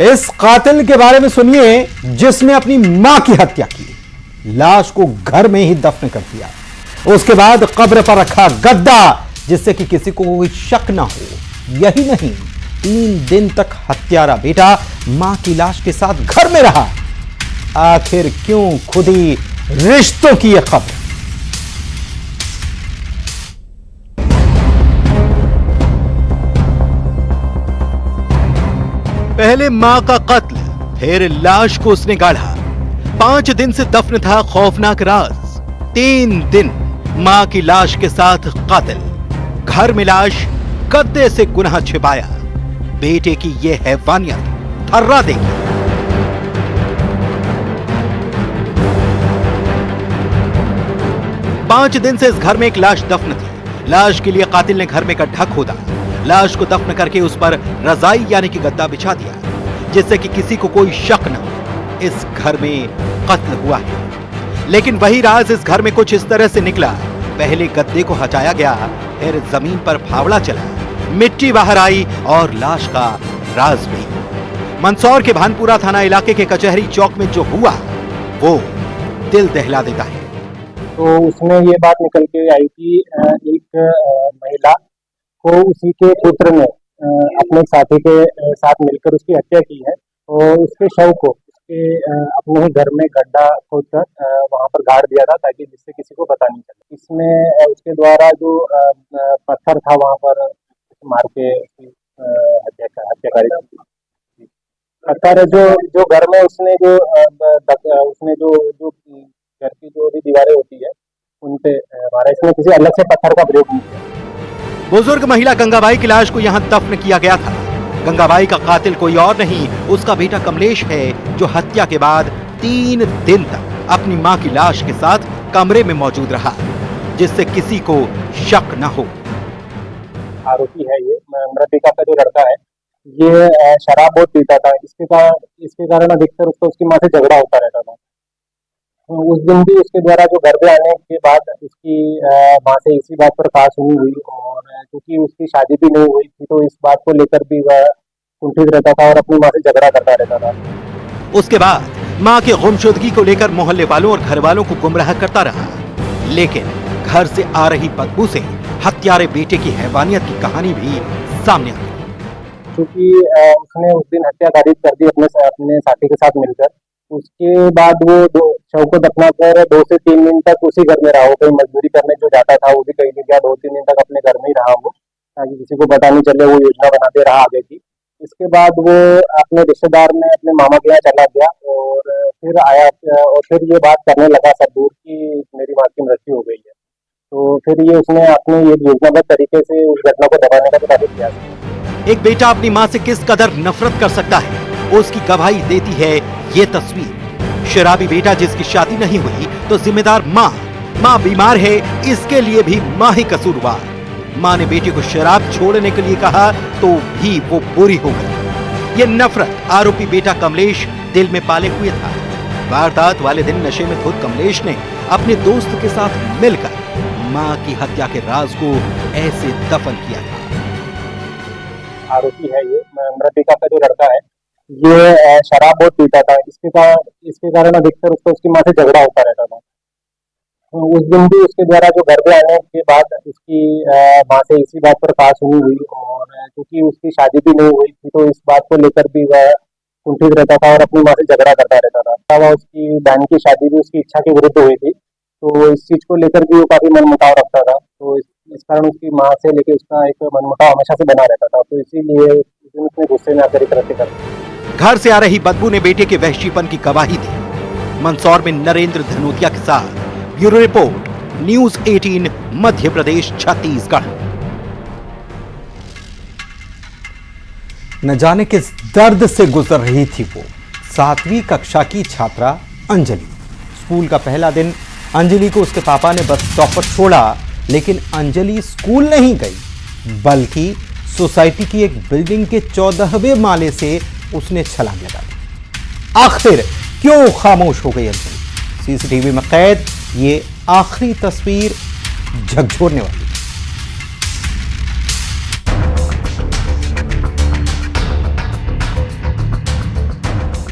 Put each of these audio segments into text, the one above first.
इस कातिल के बारे में सुनिए जिसने अपनी मां की हत्या की, लाश को घर में ही दफन कर दिया, उसके बाद कब्र पर रखा गद्दा जिससे कि किसी को कोई शक ना हो। यही नहीं, 3 दिन तक हत्यारा बेटा मां की लाश के साथ घर में रहा। आखिर क्यों खुदी रिश्तों की यह खबर। पहले मां का कत्ल, फिर लाश को उसने गाढ़ा। 5 दिन से दफन था खौफनाक राज। 3 दिन मां की लाश के साथ कातिल, घर में लाश, गद्दे से गुनाह छिपाया। बेटे की यह हैवानियत थर्रा देगी। पांच दिन से इस घर में एक लाश दफन थी। लाश के लिए कातिल ने घर में गड्ढा खोदा, लाश को दफन करके उस पर रजाई यानी कि गद्दा बिछा दिया जिससे कि किसी को कोई शक न हो इस घर में कत्ल हुआ है। लेकिन वही राज इस घर में कुछ इस तरह से निकला। पहले गद्दे को हटाया गया, फिर जमीन पर फावड़ा चला, मिट्टी बाहर आई और लाश का राज भी। मंदसौर के भानपुरा थाना इलाके के कचहरी चौक में जो हुआ वो दिल दहला देता है। तो उसमें ये बात निकल के आई कि एक महिला को उसी के पुत्र ने अपने साथी के साथ मिलकर उसकी हत्या की है और उसके शव को उसके अपने ही घर में गड्ढा खोदकर वहां पर गाड़ दिया था ताकि जिससे किसी को पता नहीं चले। इसमें उसके द्वारा जो पत्थर था वहां पर मार के हत्याकारी पत्थर जो घर में उसने जो घर की जो भी दीवारें होती है उन पे हमारा, इसमें किसी अलग से पत्थर का प्रयोग नहीं किया। बुजुर्ग महिला गंगाबाई की लाश को यहां दफन किया गया था। गंगाबाई का कातिल कोई और नहीं, उसका बेटा कमलेश है जो हत्या के बाद 3 दिन तक अपनी मां की लाश के साथ कमरे में मौजूद रहा जिससे किसी को शक न हो। आरोपी है ये मृतिका का जो लड़का है, ये शराब बहुत पीता था। इसके कारण अधिकतर उसकी मां से झगड़ा होता रहता था। उस दिन भी उसके द्वारा जो घर पे आने के बाद उसकी मां से इसी बात पर कहासुनी हुई और क्योंकि उसकी शादी भी नहीं हुई थी तो इस बात को लेकर भी वह कुंठित रहता था और अपनी मां से झगड़ा करता रहता था। उसके बाद मां की गुमशुदगी को लेकर मोहल्ले वालों और घर वालों को गुमराह करता रहा, लेकिन घर से आ रही बदबू से हत्यारे बेटे की हैवानियत की कहानी भी सामने आ गई। क्योंकि उसने उस दिन हत्या कारित कर दी अपने साथी के साथ मिलकर। उसके बाद वो शव को दफना कर 2 से 3 दिन तक उसी घर में रहा। वो कहीं मजदूरी करने जो जाता था वो भी कहीं नहीं गया। 2-3 दिन तक अपने घर में ही रहा वो, ताकि किसी को पता नहीं चले। वो योजना बनाते रहा आगे की। इसके बाद वो अपने रिश्तेदार में अपने मामा के यहाँ चला गया और फिर आया और फिर ये बात करने लगा सब दूर की मेरी माँ की मृत्यु हो गई है। तो फिर ये उसने अपने ये योजनाबद्ध तरीके से उस घटना को दबाने का काफी प्रयास किया। एक बेटा अपनी मां से किस कदर नफरत कर सकता है उसकी गवाही देती है ये तस्वीर। शराबी बेटा जिसकी शादी नहीं हुई तो जिम्मेदार मां बीमार है, इसके लिए भी मां ही कसूरवार। मां ने बेटे को शराब छोड़ने के लिए कहा तो भी वो बुरी हो गई। ये नफरत आरोपी बेटा कमलेश दिल में पाले हुए था। वारदात वाले दिन नशे में धुत कमलेश ने अपने दोस्त के साथ मिलकर मां की हत्या के राज को ऐसे दफन किया था। आरोपी है ये मृतिका का जो लड़का है, ये शराब बहुत पीता था। इसके कारण अधिकतर उसकी मां से झगड़ा होता रहता था। उस दिन भी उसके द्वारा जो घर पे आने के बाद उसकी मां से इसी बात पर कहासुनी हुई और क्योंकि उसकी शादी भी नहीं हुई थी तो इस बात को लेकर भी वह कुंठित रहता था और अपनी मां से झगड़ा करता रहता था। वह उसकी बहन की शादी भी उसकी इच्छा के विरुद्ध हुई थी तो इस चीज को लेकर भी वो काफी मनमुटाव रखता था। तो इस कारण उसकी मां से लेकर उसका एक मनमुटाव हमेशा से बना रहता था। तो इसीलिए उसने गुस्से में आकर कृत्य कर दिया। घर से आ रही बदबू ने बेटे के वहशीपन की गवाही दी। मंदसौर में नरेंद्र धनोतिया के साथ bureau report, news 18 Madhya Pradesh Chhattisgarh. न जाने किस दर्द से गुजर रही थी वो 7वीं कक्षा की छात्रा अंजलि। स्कूल का पहला दिन अंजलि को उसके पापा ने बस स्टॉप पर छोड़ा, लेकिन अंजलि स्कूल नहीं गई बल्कि सोसाइटी की एक बिल्डिंग के 14वें माले से उसने छलांग लगा दी। आखिर क्यों खामोश हो गई अंजलि? सीसीटीवी में कैद ये आखिरी तस्वीर झकझोरने वाली।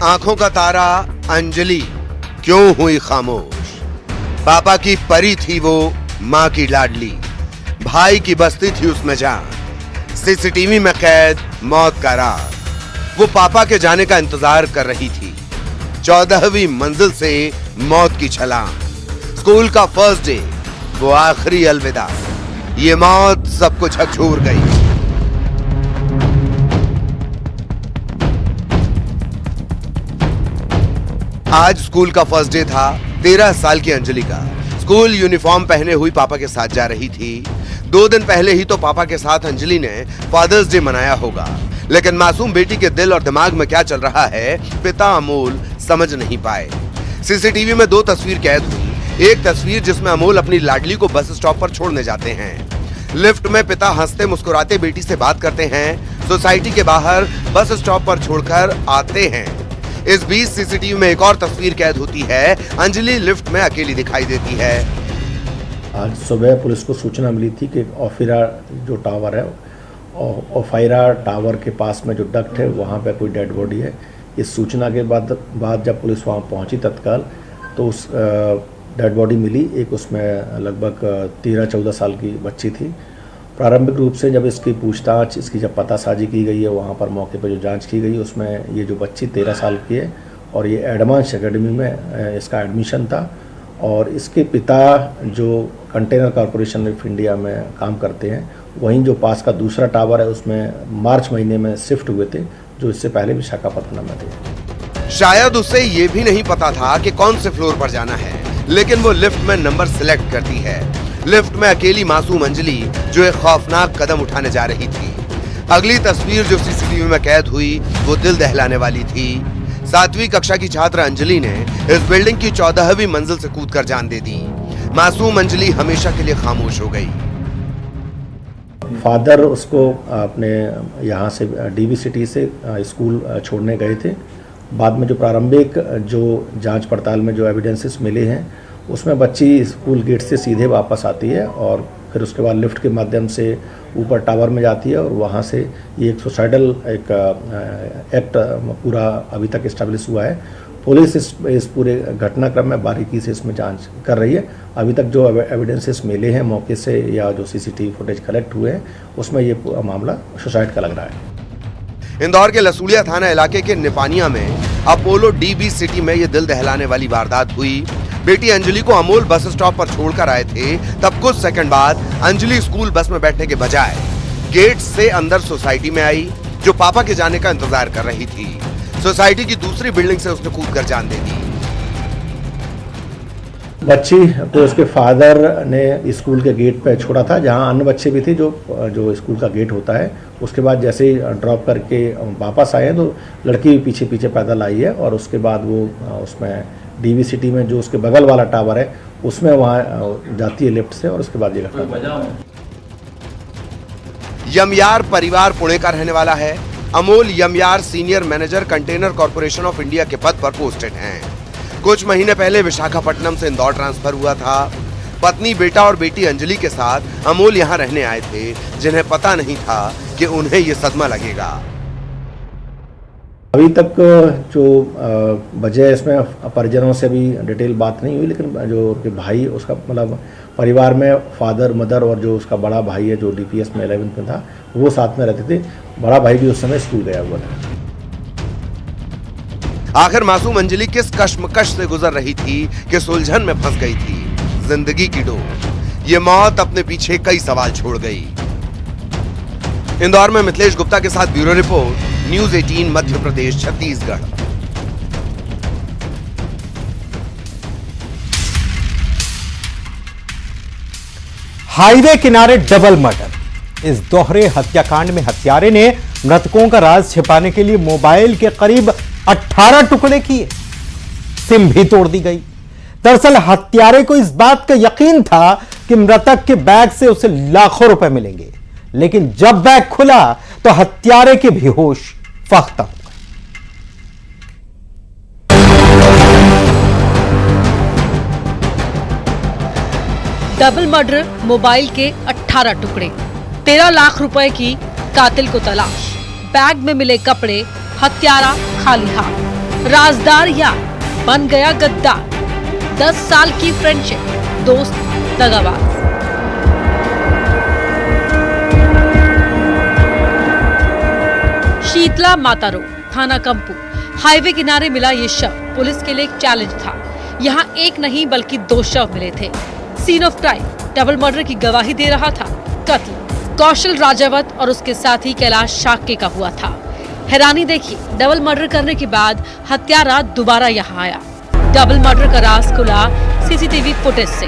आंखों का तारा अंजलि क्यों हुई खामोश? पापा की परी थी वो, माँ की लाडली, भाई की बस्ती थी उसमें जान, सीसीटीवी में कैद मौत का राज। वो पापा के जाने का इंतजार कर रही थी, 14वीं मंजिल से मौत की छलांग, स्कूल का फर्स्ट डे, वो आखिरी अलविदा, ये मौत सबको झकझोर गई। आज स्कूल का फर्स्ट डे था। 13 साल की अंजलि का स्कूल यूनिफॉर्म पहने हुई पापा के साथ जा रही थी। 2 दिन पहले ही तो पापा के साथ अंजलि ने फादर्स डे मनाया होगा, लेकिन मासूम बेटी के दिल और दिमाग में क्या चल रहा है पिता अमोल समझ नहीं पाए। सीसीटीवी में 2 तस्वीर कैद हुई। एक तस्वीर जिसमें अमोल अपनी लाडली को बस स्टॉप पर छोड़ने जाते हैं। लिफ्ट में पिता हंसते मुस्कुराते बेटी से बात करते हैं। सोसाइटी के बाहर बस स्टॉप पर छोड़कर आते हैं। इस बीच सीसीटीवी में एक और तस्वीर कैद होती है। अंजलि लिफ्ट में अकेली दिखाई देती है। आज सुबह पुलिस को सूचना मिली थी कि ओफिरा जो टावर है, ओफिरा टावर के पास में जो डक्ट है वहाँ पे कोई डेड बॉडी है। इस सूचना के बाद जब पुलिस वहाँ पहुँची तत्काल, तो उस डेड बॉडी मिली। एक उसमें लगभग 13-14 साल की बच्ची थी। प्रारंभिक रूप से जब इसकी पूछताछ, इसकी जब पतासाजी की गई है, वहाँ पर मौके पर जो जांच की गई, उसमें ये जो बच्ची 13 साल की है और ये एडवांस एकेडमी में इसका एडमिशन था। और इसके पिता जो कंटेनर कॉरपोरेशन ऑफ इंडिया में काम करते हैं, वहीं जो पास का दूसरा टावर है उसमें मार्च महीने में शिफ्ट हुए थे, जो इससे पहले विशाखापट्टनम में थे। शायद उसे ये भी नहीं पता था कि कौन से फ्लोर पर जाना है, लेकिन वो लिफ्ट में नंबर सिलेक्ट करती है। लिफ्ट में अकेली मासूम अंजलि जो एक खौफनाक कदम उठाने जा रही थी। अगली तस्वीर जो सीसीटीवी में कैद हुई वो दिल दहलाने वाली थी। 7वीं कक्षा की छात्र अंजलि ने इस बिल्डिंग की 14वीं मंजिल से कूदकर जान दे दी। मासूम अंजलि हमेशा के लिए खामोश हो गई। फादर उसको अपने यहाँ से डीवी सिटी से स्कूल छोड़ने गए थे। बाद में जो प्रारंभिक जो जांच पड़ताल में जो एविडेंसेस मिले हैं, उसमें बच्ची स्कूल गेट से सीधे वापस आती है और फिर उसके बाद लिफ्ट के माध्यम से ऊपर टावर में जाती है और वहाँ से ये एक सुसाइडल एक्ट पूरा अभी तक इस्टेब्लिश हुआ है। पुलिस इस पूरे घटनाक्रम में बारीकी से इसमें जांच कर रही है। अभी तक जो एविडेंसेस मिले हैं मौके से या जो सीसीटीवी फुटेज कलेक्ट हुए हैं, उसमें ये मामला सुसाइड का लग रहा है। इंदौर के लसूलिया थाना इलाके के निपानिया में अपोलो डीबी सिटी में ये दिल दहलाने वाली वारदात हुई। बेटी अंजलि को अमोल बस स्टॉप पर छोड़कर आए थे। तब कुछ सेकंड बाद अंजलि स्कूल बस में बैठने के बजाय गेट से अंदर सोसाइटी में आई, जो पापा के जाने का इंतजार कर रही थी। सोसाइटी की दूसरी बिल्डिंग से उसने कूदकर जान दे दी। बच्ची तो उसके फादर ने स्कूल के गेट पे छोड़ा था, जहां अन्य बच्चे भी थे जो स्कूल का गेट होता है। उसके बाद जैसे ही ड्रॉप करके वापस आए तो लड़की पीछे पीछे पैदल आई है और उसके बाद वो उसमें डीवी सिटी में जो उसके बगल वाला टावर है उसमें वहाँ जाती है लिफ्ट से और उसके बाद ये घटना। यमयार परिवार पुणे का रहने वाला है। अमोल यमयार senior manager container corporation of India के पद पर पोस्टेड हैं। कुछ महीने पहले विशाखापट्टनम से इंदौर ट्रांसफर हुआ था। पत्नी, बेटा और बेटी अंजलि के साथ अमोल यहाँ रहने आए थे, जिन्हें पता नहीं था कि उन्हें ये सदमा लगेगा। अभी तक जो वजह इसमें परिजनों से भी डिटेल बात नहीं हुई, लेकिन जो कि भाई उसका मतलब परिवार में फादर, मदर और जो उसका बड़ा भाई है जो डीपीएस में 11th में था, वो साथ में रहते थे। बड़ा भाई भी उस समय स्कूल गया हुआ था। आखिर मासूम अंजलि किस कश्मकश से गुजर रही थी कि सुलझन में फंस गई थी। जिंदगी की डोर, ये मौत अपने पीछे कई सवाल छोड़ गई। इंदौर में मिथिलेश गुप्ता के साथ bureau report, news 18 Madhya Pradesh Chhattisgarh. Highway किनारे डबल मर्डर। इस दोहरे हत्याकांड में हत्यारे ने मृतकों का राज छिपाने के लिए मोबाइल के करीब 18 टुकड़े किए। सिम भी तोड़ दी गई। दरअसल हत्यारे को इस बात का यकीन था कि मृतक के बैग से उसे लाखों रुपए मिलेंगे, लेकिन जब बैग खुला तो हत्यारे के भी होश फख्ता हो गए। डबल मर्डर, मोबाइल के 18 टुकड़े, 13 लाख रुपए की कातिल को तलाश, बैग में मिले कपड़े, हत्यारा खाली हाथ। राजदार यार बन गया गद्दार। 10 साल की फ्रेंडशिप, दोस्त दगाबाज। शीतला माता रोड, थाना कंपू, हाईवे किनारे मिला ये शव पुलिस के लिए एक चैलेंज था। यहाँ एक नहीं बल्कि 2 शव मिले थे। Scene of crime, double murder की गवाही दे रहा था कत्ल कौशल राजावत और उसके साथी कैलाश शाक्य का हुआ था। हैरानी देखिए, डबल मर्डर करने के बाद हत्यारा दोबारा यहाँ आया। डबल मर्डर का राज खुला सीसीटीवी फुटेज से।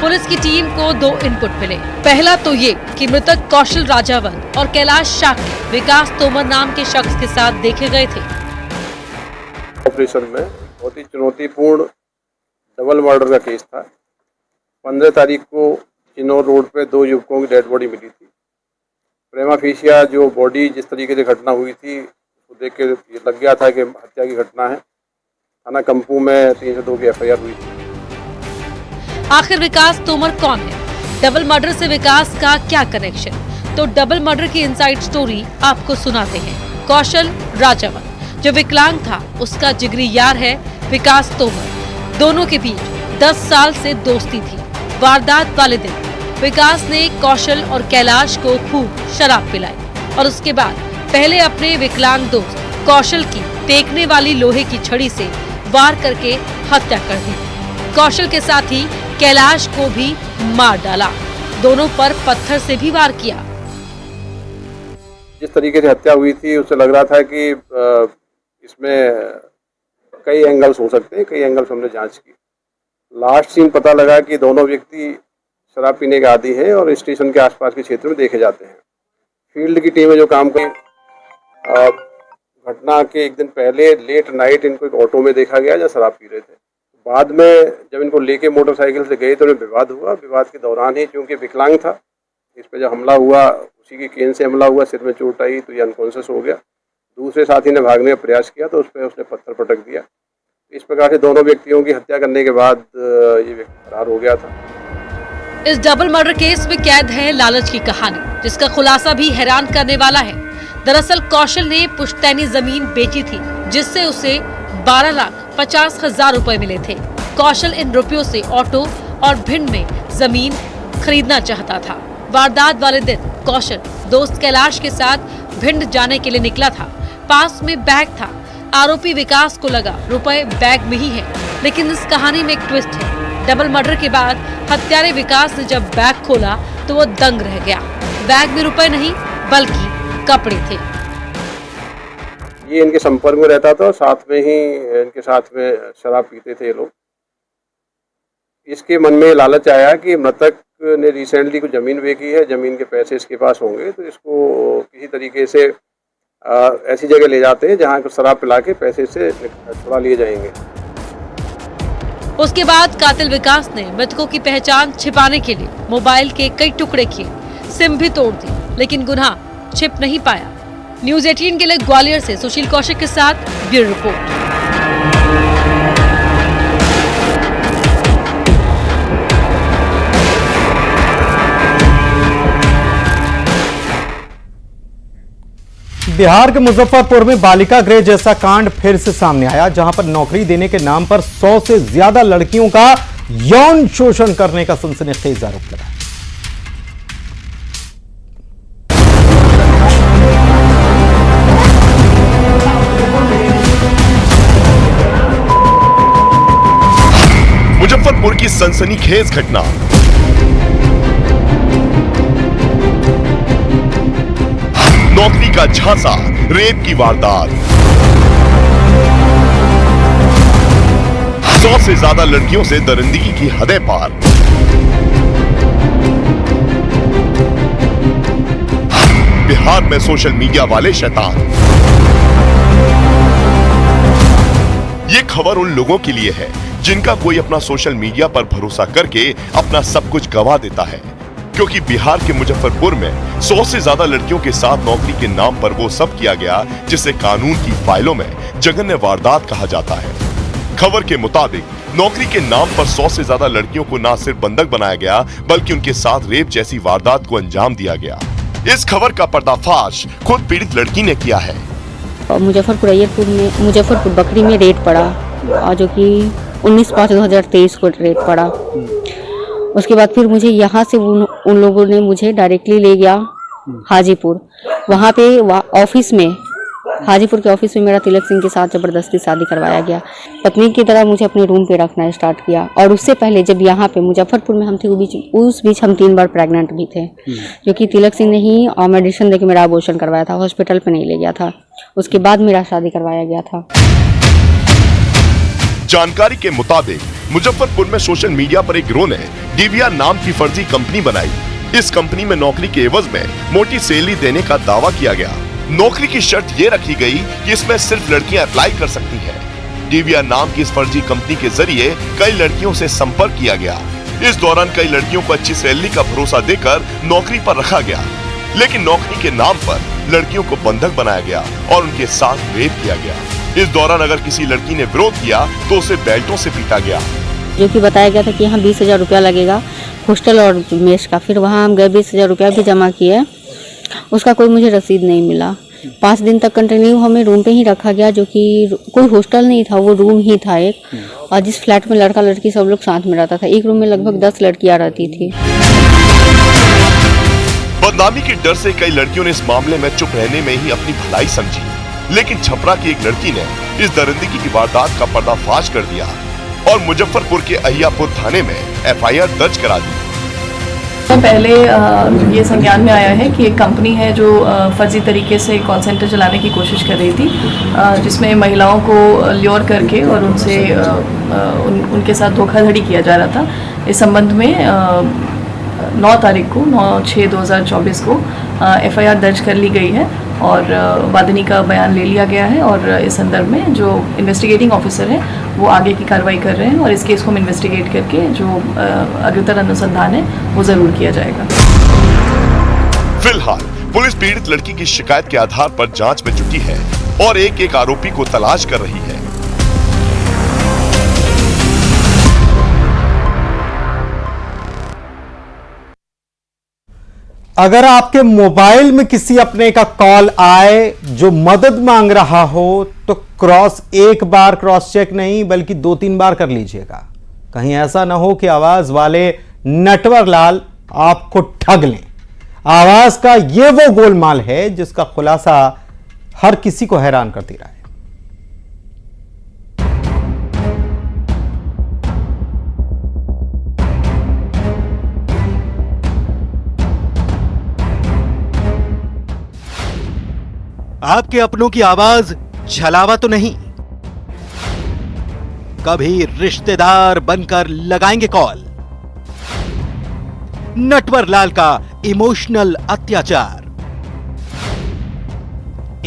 पुलिस की टीम को 2 इनपुट मिले। पहला तो ये कि मृतक कौशल राजावत और कैलाश शाक्य विकास तोमर नाम के शख्स के साथ देखे गए थे। ऑपरेशन में बहुत ही चुनौतीपूर्ण डबल मर्डर का केस था। 15 तारीख को चिन्नौर रोड पे 2 युवकों की डेड बॉडी मिली थी। प्रेमा फेशिया जो बॉडी जिस तरीके से घटना हुई थी वो देख के ये लग गया था कि हत्या की घटना है। थाना कंपू में 302 की FIR हुई थी। आखिर विकास तोमर कौन है? डबल मर्डर से विकास का क्या कनेक्शन? तो डबल मर्डर की इनसाइड स्टोरी आपको सुनाते हैं। कौशल राजावत जो विकलांग था, उसका जिगरी यार है विकास तोमर। दोनों के बीच 10 साल से दोस्ती थी। वारदात वाले दिन विकास ने कौशल और कैलाश को खूब शराब पिलाई और उसके बाद पहले अपने विकलांग दोस्त कौशल की टेकने वाली लोहे की छड़ी से वार करके हत्या कर दी। कौशल के साथ ही कैलाश को भी मार डाला। दोनों पर पत्थर से भी वार किया। जिस तरीके से हत्या हुई थी उससे लग रहा था कि इसमें कई एंगल्स हो सकते हैं। कई एंगल्स हमने जांच की। लास्ट सीन पता लगा कि दोनों व्यक्ति शराब पीने के आदी हैं और स्टेशन के आसपास के क्षेत्र में देखे जाते हैं। फील्ड की टीमें जो काम करी, घटना के एक दिन पहले लेट नाइट इनको एक ऑटो में देखा गया जहाँ शराब पी रहे थे। बाद में जब इनको लेके मोटरसाइकिल से गए तो उन्हें विवाद हुआ। विवाद के दौरान ही क्योंकि विकलांग था, इस पर जब हमला हुआ उसी की केन से हमला हुआ, सिर में चोट आई तो ये अनकॉन्शियस हो गया। दूसरे साथी ने भागने का प्रयास किया तो उस पर उसने पत्थर पटक दिया। इस प्रकार से दोनों व्यक्तियों की हत्या करने के बाद ये व्यक्ति फरार हो गया था। इस डबल मर्डर केस में कैद है लालच की कहानी, जिसका खुलासा भी हैरान करने वाला है। दरअसल कौशल ने पुश्तैनी जमीन बेची थी जिससे उसे 12,50,000 रुपए मिले थे। कौशल इन रुपयों से ऑटो और भिंड में जमीन खरीदना चाहता था। वारदात वाले दिन कौशल दोस्त कैलाश के साथ भिंड जाने के लिए निकला था। पास में बैग था। आरोपी विकास को लगा रुपए बैग में ही है, लेकिन इस कहानी में एक ट्विस्ट है। डबल मर्डर के बाद हत्यारे विकास ने जब बैग खोला तो वो दंग रह गया। बैग में रुपए नहीं बल्कि कपड़े थे। ये इनके संपर्क में रहता था और साथ में ही इनके साथ में शराब पीते थे ये लोग। इसके मन में लालच आया कि मृतक ने रिसेंटली कुछ जमीन बेची है, जमीन के पैसे इसके पास होंगे तो इसको किसी तरीके से ऐसी जगह ले जाते हैं जहाँ शराब पिला के पैसे से छुड़ा लिए जाएंगे। उसके बाद कातिल विकास ने मृतकों की पहचान छिपाने के लिए मोबाइल के कई टुकड़े किए, सिम भी तोड़ दी, लेकिन गुनाह छिप नहीं पाया। न्यूज़ 18 के लिए ग्वालियर से सुशील कौशिक के साथ ब्यूरो रिपोर्ट। बिहार के मुजफ्फरपुर में बालिका गृह जैसा कांड फिर से सामने आया, जहां पर नौकरी देने के नाम पर 100 से ज्यादा लड़कियों का यौन शोषण करने का सनसनीखेज आरोप लगा। मुजफ्फरपुर की सनसनीखेज घटना। नौकरी का झांसा, रेप की वारदात। 100 से ज्यादा लड़कियों से दरिंदगी की हदें पार। बिहार में सोशल मीडिया वाले शैतान। ये खबर उन लोगों के लिए है जिनका कोई अपना सोशल मीडिया पर भरोसा करके अपना सब कुछ गंवा देता है, क्योंकि बिहार के मुजफ्फरपुर में 100 से ज्यादा लड़कियों के साथ नौकरी के नाम पर वो सब किया गया जिसे कानून की फाइलों में जघन्य वारदात कहा जाता है। खबर के मुताबिक नौकरी के नाम पर 100 से ज्यादा लड़कियों को न सिर्फ बंधक बनाया गया बल्कि उनके साथ रेप जैसी वारदात को अंजाम दिया गया। इस खबर का पर्दाफाश खुद पीड़ित लड़की ने किया है। और मुजफ्फरपुर बकरी में रेड पड़ा, और जो कि 19/5/2023 को रेड पड़ा। उसके बाद फिर मुझे यहाँ से उन लोगों ने मुझे डायरेक्टली ले गया हाजीपुर। वहाँ पे ऑफिस में, हाजीपुर के ऑफिस में मेरा तिलक सिंह के साथ ज़बरदस्ती शादी करवाया गया। पत्नी की तरह मुझे अपने रूम पे रखना स्टार्ट किया। और उससे पहले जब यहाँ पे मुजफ्फरपुर में हम थे, उस बीच हम 3 बार प्रेग्नेंट भी थे, जो कि तिलक सिंह ने ही मेडिसिन देके मेरा अबॉर्शन करवाया था, हॉस्पिटल पे नहीं ले गया था। उसके बाद मेरा शादी करवाया गया था। जानकारी के मुताबिक मुजफ्फरपुर में सोशल मीडिया पर एक गिरोह ने डीवीआर नाम की फर्जी कंपनी बनाई। इस कंपनी में नौकरी के एवज में मोटी सैलरी देने का दावा किया गया। नौकरी की शर्त ये रखी गई कि इसमें सिर्फ लड़कियां अप्लाई कर सकती हैं। डीवीआर नाम की इस फर्जी कंपनी के जरिए कई लड़कियों से संपर्क किया गया। इस दौरान कई लड़कियों को अच्छी सैलरी का भरोसा देकर नौकरी पर रखा गया, लेकिन नौकरी के नाम पर लड़कियों को बंधक बनाया गया और उनके साथ रेप किया गया। इस दौरान अगर किसी लड़की ने विरोध किया तो उसे बेल्टों से पीटा गया। जो कि बताया गया था कि यहाँ 20,000 रुपया लगेगा हॉस्टल और मेस का। फिर वहाँ हम गए, 20,000 रुपया भी जमा किए, उसका कोई मुझे रसीद नहीं मिला। 5 दिन तक कंटिन्यू हमें रूम पे ही रखा गया, जो कि कोई हॉस्टल नहीं था, वो रूम ही था एक। और जिस फ्लैट में लड़का लड़की सब लोग साथ में रहता था, एक रूम में लगभग 10 लड़कियां रहती थी। बदनामी के डर से कई लड़कियों ने इस मामले में चुप रहने में ही अपनी भलाई समझी, लेकिन छपरा की एक लड़की ने इस दरिंदगी की वारदात का पर्दाफाश कर दिया और मुजफ्फरपुर के अहियापुर थाने में FIR दर्ज करा दी। तो पहले ये संज्ञान में आया है कि एक कंपनी है जो फर्जी तरीके से कॉल सेंटर चलाने की कोशिश कर रही थी, जिसमें महिलाओं को ल्योर करके और उनसे उनके साथ धोखाधड़ी किया जा रहा था। इस संबंध में 9 तारीख को 9/6/2024 को FIR दर्ज कर ली गई है और वादिनी का बयान ले लिया गया है। और इस संदर्भ में जो इन्वेस्टिगेटिंग ऑफिसर है वो आगे की कार्रवाई कर रहे हैं और इस केस को हम इन्वेस्टिगेट करके जो अग्रतर अनुसंधान है वो जरूर किया जाएगा। फिलहाल पुलिस पीड़ित लड़की की शिकायत के आधार पर जांच में जुटी है और एक आरोपी को तलाश कर रही है। अगर आपके मोबाइल में किसी अपने का कॉल आए जो मदद मांग रहा हो तो एक बार क्रॉस चेक नहीं बल्कि 2-3 बार कर लीजिएगा। कहीं ऐसा ना हो कि आवाज वाले नटवर लाल आपको ठग लें। आवाज का ये वो गोलमाल है जिसका खुलासा हर किसी को हैरान करती रहा है। आपके अपनों की आवाज छलावा तो नहीं? कभी रिश्तेदार बनकर लगाएंगे कॉल? नटवर लाल का इमोशनल अत्याचार,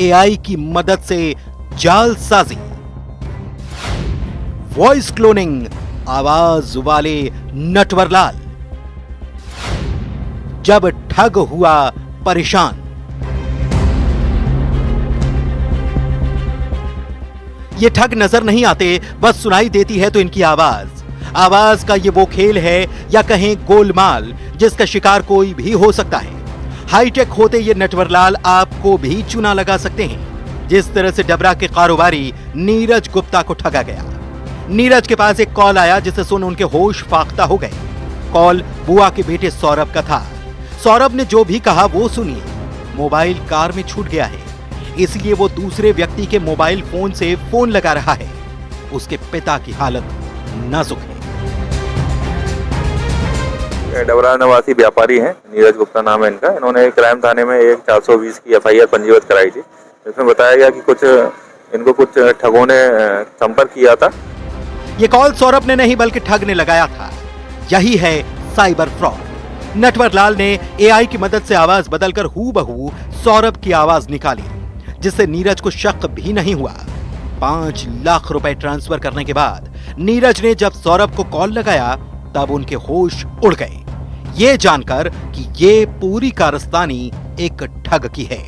AI की मदद से जालसाजी, वॉइस क्लोनिंग, आवाज वाले नटवर लाल जब ठग हुआ परेशान। ये ठग नजर नहीं आते, बस सुनाई देती है तो इनकी आवाज का ये वो खेल है या कहें गोलमाल जिसका शिकार कोई भी हो सकता है। हाईटेक होते ये नटवरलाल आपको भी चूना लगा सकते हैं। जिस तरह से डबरा के कारोबारी नीरज गुप्ता को ठगा गया। नीरज के पास एक कॉल आया जिसे सुन उनके होश फाख्ता हो गए। कॉल बुआ के बेटे सौरभ का था। सौरभ ने जो भी कहा वो सुनिए। मोबाइल कार में छूट गया है, इसलिए वो दूसरे व्यक्ति के मोबाइल फोन से फोन लगा रहा है। उसके पिता की हालत नाजुक है। डबरा निवासी व्यापारी हैं, नीरज गुप्ता नाम है इनका। इन्होंने क्राइम थाने में एक 420 की FIR पंजीबद्ध कराई थी। इसमें बताया गया कि इनको कुछ ठगों ने संपर्क किया था। ये कॉल सौरभ ने नहीं बल्कि ठग ने लगाया था। यही है साइबर फ्रॉड। नटवर लाल ने AI की मदद से आवाज बदलकर हूबहू सौरभ की आवाज निकाली, जिससे नीरज को शक भी नहीं हुआ। 5 लाख रुपए ट्रांसफर करने के बाद नीरज ने जब सौरभ को कॉल लगाया तब उनके होश उड़ गए, ये जानकर कि ये पूरी कारस्तानी एक ठग की है।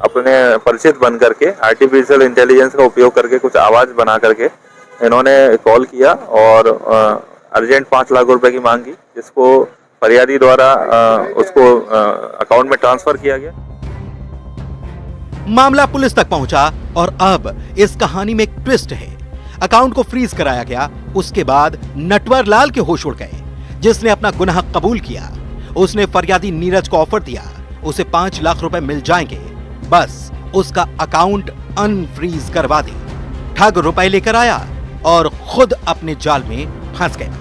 अपने परिचित बन करके आर्टिफिशियल इंटेलिजेंस का उपयोग करके कुछ आवाज बना करके इन्होंने कॉल किया और अर्जेंट 5 लाख रुपए की मांग की, जिसको फरियादी द्वारा उसको अकाउंट में ट्रांसफर किया गया। मामला पुलिस तक पहुंचा और अब इस कहानी में एक ट्विस्ट है। अकाउंट को फ्रीज कराया गया। उसके बाद नटवर लाल के होश उड़ गए, जिसने अपना गुनाह कबूल किया। उसने फरियादी नीरज को ऑफर दिया, उसे 5 लाख रुपए मिल जाएंगे, बस उसका अकाउंट अनफ्रीज करवा दे। ठग रुपए लेकर आया और खुद अपने जाल में फंस गया।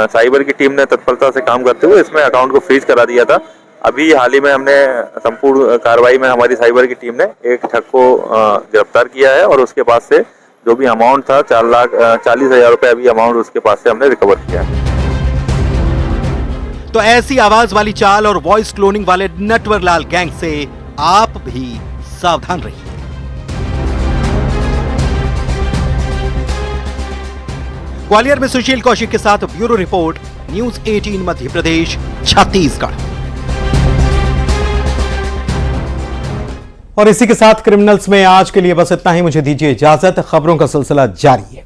साइबर की टीम ने तत्परता से काम करते हुए इसमें अकाउंट को फ्रीज करा दिया था। अभी हाल ही में हमने संपूर्ण कार्रवाई में हमारी साइबर की टीम ने एक ठग को गिरफ्तार किया है और उसके पास से जो भी अमाउंट था 4,40,000 रुपए अभी अमाउंट उसके पास से हमने रिकवर किया है। तो ऐसी आवाज वाली चाल और वॉइस क्लोनिंग वाले नटवर लाल गैंग से आप भी सावधान रहिए। ग्वालियर में सुशील कौशिक के साथ bureau report, news 18 Madhya Pradesh, Chhattisgarh. और इसी के साथ क्रिमिनल्स में आज के लिए बस इतना ही। मुझे दीजिए इजाजत। खबरों का सिलसिला जारी है।